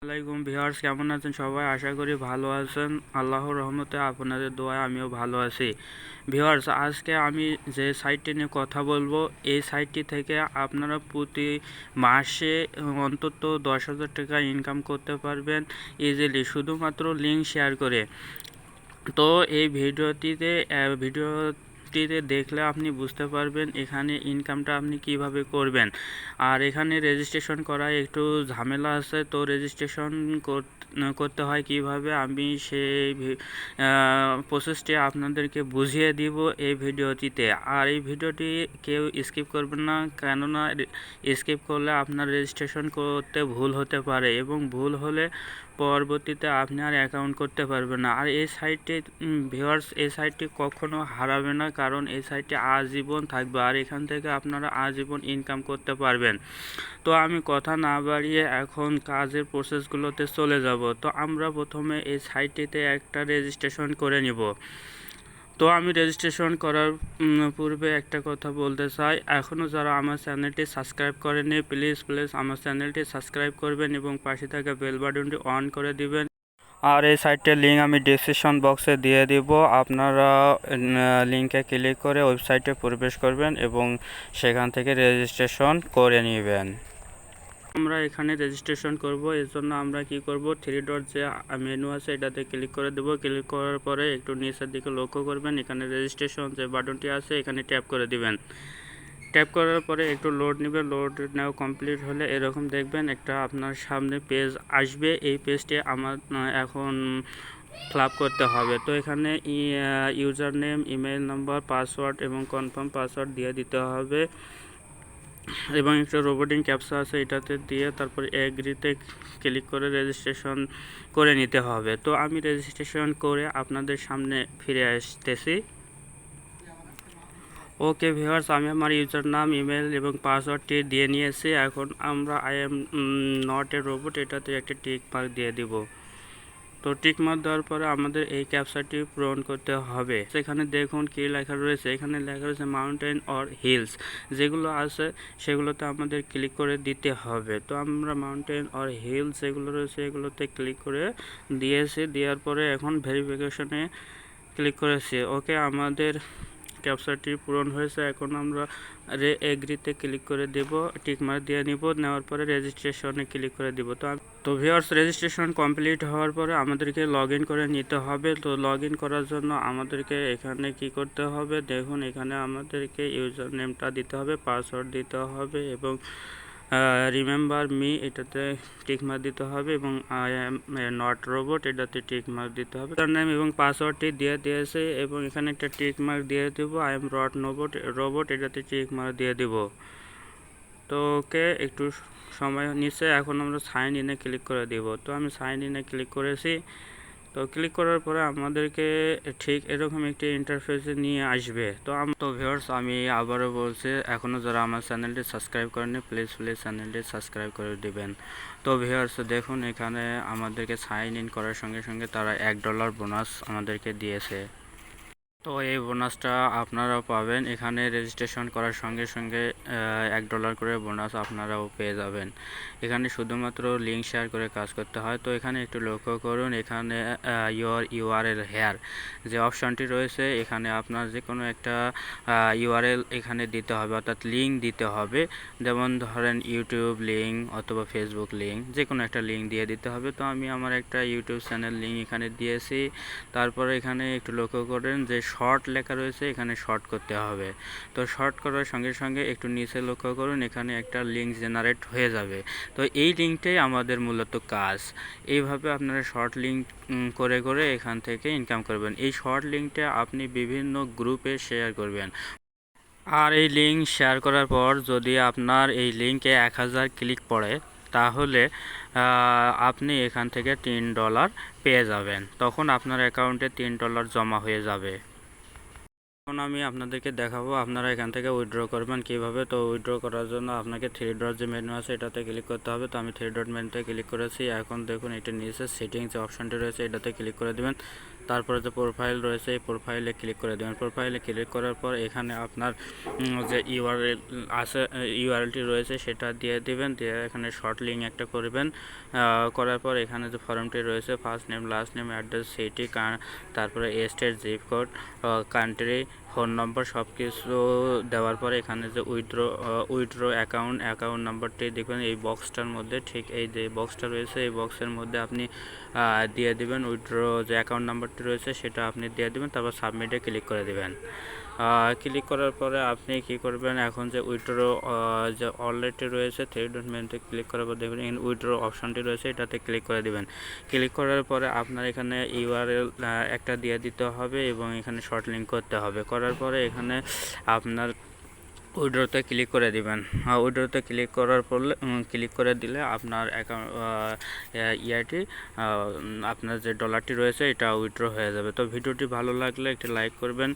আসসালামাইকুম ভিউয়ার্স, কেমন আছেন সবাই? আশা করি ভালো আছেন। আল্লাহর রহমতে আপনাদের দোয়ায় আমিও ভালো আছি। ভিউয়ার্স, আজকে আমি যে সাইটটি নিয়ে কথা বলবো, এই সাইটটি থেকে আপনারা প্রতি মাসে অন্তত 10,000 টাকা ইনকাম করতে পারবেন ইজিলি, শুধুমাত্র লিঙ্ক শেয়ার করে। তো এই ভিডিওটিতে দেখলে আপনি বুঝতে পারবেন এখানে ইনকামটা আপনি কিভাবে করবেন। আর এখানে রেজিস্ট্রেশন করা একটু ঝামেলা আছে, তো রেজিস্ট্রেশন করতে হয় কিভাবে, আমি সেই প্রসেসটি আপনাদেরকে বুঝিয়ে দিব এই ভিডিওটিতে। আর এই ভিডিওটি কেউ স্কিপ করবেন না, কেননা স্কিপ করলে আপনার রেজিস্ট্রেশন করতে ভুল হতে পারে এবং ভুল হলে পরবর্তীতে আপনি আর অ্যাকাউন্ট করতে পারবেন না। আর এই সাইটটি ভিউয়ার্স, এই সাইটটি কখনো হারাবে না, কারণ এই সাইটটি আজীবন থাকবে আর এখান থেকে আপনারা আজীবন ইনকাম করতে পারবেন। তো আমি কথা না বাড়িয়ে এখন কাজের প্রসেসগুলোতে চলে যাব। তো আমরা প্রথমে এই সাইটটিতে একটা রেজিস্ট্রেশন করে নিব। তো আমি রেজিস্ট্রেশন করার পূর্বে একটা কথা বলতে চাই, এখনও যারা আমার চ্যানেলটি সাবস্ক্রাইব করেনি, প্লিজ আমার চ্যানেলটি সাবস্ক্রাইব করবেন এবং পাশে থাকা বেল বাটনটি অন করে দিবেন। আর এই সাইটটির লিঙ্ক আমি ডিসক্রিপশন বক্সে দিয়ে দিব, আপনারা লিঙ্কে ক্লিক করে ওয়েবসাইটে প্রবেশ করবেন এবং সেখান থেকে রেজিস্ট্রেশন করে নেবেন। আমরা এখানে রেজিস্ট্রেশন করব, এর জন্য আমরা কি করব, থ্রি ডট যে মেনু আছে এটাতে ক্লিক করে দেব। ক্লিক করার পরে একটু নিচের দিকে লক্ষ্য করবেন, এখানে রেজিস্ট্রেশন যে বাটনটি আছে এখানে ট্যাপ করে দিবেন। ট্যাপ করার পরে একটু লোড নেবে, লোড নেওয়া কমপ্লিট হলে এরকম দেখবেন একটা আপনার সামনে পেজ আসবে। এই পেজটি আমার এখন ফিল আপ করতে হবে। তো এখানে user name, email number, password এবং কনফার্ম পাসওয়ার্ড দিয়ে দিতে হবে এবং একটা রোবোটিং ক্যাপচা আছে এটাতে দিয়ে তারপর এগ্রিতে ক্লিক করে রেজিস্ট্রেশন করে নিতে হবে। তো আমি রেজিস্ট্রেশন করে আপনাদের সামনে ফিরে আসতেছি। ওকে ভিউয়ার্স, আমি আমার ইউজার নাম, ইমেল এবং পাসওয়ার্ডটি দিয়ে নিয়েছি। এখন আমরা I am not a robot এটাতে একটা টিক মার্ক দিয়ে দিব। তো টিক মার্ক দেওয়ার পরে আমাদের এই ক্যাপচারটি পূরণ করতে হবে। সেখানে দেখুন কী লেখা রয়েছে, এখানে লেখা রয়েছে মাউন্টেন অর হিলস, যেগুলো আছে সেগুলোতে আমাদের ক্লিক করে দিতে হবে। তো আমরা মাউন্টেন অর হিলস যেগুলো রয়েছে এগুলোতে ক্লিক করে দিয়েছি, দেওয়ার পরে এখন ভেরিফিকেশনে ক্লিক করেছি। ওকে, আমাদের ক্যাপচারটি পূরণ হয়েছে। এখন আমরা এগ্রিতে ক্লিক করে দেব, টিকমার্ক দিয়ে নিব, নেওয়ার পরে রেজিস্ট্রেশনে ক্লিক করে দিব। তো ভিউয়ার্স, রেজিস্ট্রেশন কমপ্লিট হওয়ার পরে আমাদেরকে লগ ইন করে নিতে হবে। তো লগ ইন করার জন্য আমাদেরকে এখানে কি করতে হবে, দেখুন এখানে আমাদেরকে ইউজার নেমটা দিতে হবে, পাসওয়ার্ড দিতে হবে এবং রিমেম্বার মি এটাতে টিক মার্ক দিতে হবে এবং আই এম নট রোবট এটাতে টিক মার্ক দিতে হবে। তার নাম এবং পাসওয়ার্ডটি দিয়ে দিয়েছে এবং এখানে একটা টিক মার্ক দিয়ে দেবো, আই এম নট রোবট এটাতে টিক মার্ক দিয়ে দেব। তো ওকে, একটু সময় নিচ্ছে, এখন আমরা সাইন ইনে ক্লিক করে দেব। তো আমি সাইন ইনে ক্লিক করেছি। তো ক্লিক করার পরে আমাদেরকে ঠিক এরকম একটি ইন্টারফেসে নিয়ে আসবে। তো ভিউয়ার্স, আমি আবারও বলছি, এখনও যারা আমার চ্যানেলটি সাবস্ক্রাইব করেনি প্লিজ চ্যানেলটি সাবস্ক্রাইব করে দিবেন। তো ভিউয়ার্স, দেখুন এখানে আমাদেরকে সাইন ইন করার সঙ্গে সঙ্গে তারা $1 বোনাস আমাদেরকে দিয়েছে। তো এই বোনাসটা আপনারাও পাবেন, এখানে রেজিস্ট্রেশন করার সঙ্গে সঙ্গে $1 করে বোনাস আপনারাও পেয়ে যাবেন। এখানে শুধুমাত্র লিঙ্ক শেয়ার করে কাজ করতে হয়। তো এখানে একটু লক্ষ্য করুন, এখানে ইউর ইউআরএল হেয়ার যে অপশানটি রয়েছে, এখানে আপনার যে কোনো একটা ইউআরএল এখানে দিতে হবে, অর্থাৎ লিঙ্ক দিতে হবে। যেমন ধরেন ইউটিউব লিঙ্ক অথবা ফেসবুক লিঙ্ক, যে কোনো একটা লিঙ্ক দিয়ে দিতে হবে। তো আমি আমার একটা ইউটিউব চ্যানেল লিঙ্ক এখানে দিয়েছি। তারপরে এখানে একটু লক্ষ্য করেন যে শর্ট লেখা রয়েছে, এখানে শর্ট করতে হবে। তো শর্ট করার সঙ্গে সঙ্গে একটু নিচে লক্ষ্য করুন, এখানে একটা লিঙ্ক জেনারেট হয়ে যাবে। তো এই লিঙ্কটাই আমাদের মূলত কাজ। এইভাবে আপনারা শর্ট লিঙ্ক করে করে এখান থেকে ইনকাম করবেন। এই শর্ট লিঙ্কটা আপনি বিভিন্ন গ্রুপে শেয়ার করবেন। আর এই লিঙ্ক শেয়ার করার পর যদি আপনার এই লিঙ্কে 1000 ক্লিক পড়ে, তাহলে আপনি এখান থেকে $3 পেয়ে যাবেন। তখন আপনার অ্যাকাউন্টে $3 জমা হয়ে যাবে। এখন আমি আপনাদেরকে দেখাবো আপনারা এখান থেকে উইথড্র করবেন কিভাবে। তো উইথড্র করার জন্য আপনাকে থ্রি ডট যে মেনু আছে এটাতে ক্লিক করতে হবে। তো আমি থ্রি ডট মেনুতে ক্লিক করেছি। এখন দেখুন এটা নিচে সেটিংস যে অপশানটি রয়েছে এটাতে ক্লিক করে দেবেন। তারপরে যে প্রোফাইল রয়েছে এই প্রোফাইলে ক্লিক করে দেবেন। প্রোফাইলে ক্লিক করার পর এখানে আপনার যে ইউআরএল আছে, ইউআরএলটি রয়েছে সেটা দিয়ে দিবেন, দিয়ে এখানে শর্ট লিঙ্ক একটা করবেন। করার পর এখানে যে ফর্মটি রয়েছে first name, last name, address, city, তারপরে state, zip code, country, phone number সব কিছু দেওয়ার পরে এখানে যে উইথড্র অ্যাকাউন্ট নাম্বারটি দেখবেন এই বক্সটার মধ্যে, ঠিক এই যে বক্সটা রয়েছে এই বক্সের মধ্যে আপনি দিয়ে দিবেন। উইথড্র যে অ্যাকাউন্ট নাম্বারটি রয়েছে সেটা আপনি দিয়ে দিবেন, তারপর সাবমিটে ক্লিক করে দিবেন। ক্লিক করার পরে আপনি কি করবেন, এখন যে উইথড্র যে অলরেডি রয়েছে থ্রি ডট মেনুতে ক্লিক করার পর দেখবেন এখানে উইথড্র অপশানটি রয়েছে, এটাতে ক্লিক করে দিবেন। ক্লিক করার পরে আপনার এখানে ইউআরএল একটা দিয়ে দিতে হবে এবং এখানে শর্ট লিঙ্ক করতে হবে। করার পরে এখানে আপনার উইথড্রতে ক্লিক করে দিবেন। উইথড্রতে ক্লিক করে দিলে আপনার অ্যাকাউন্ট আপনার যে ডলারটি রয়েছে এটা উইথড্র হয়ে যাবে। তো ভিডিওটি ভালো লাগলে একটি লাইক করবেন।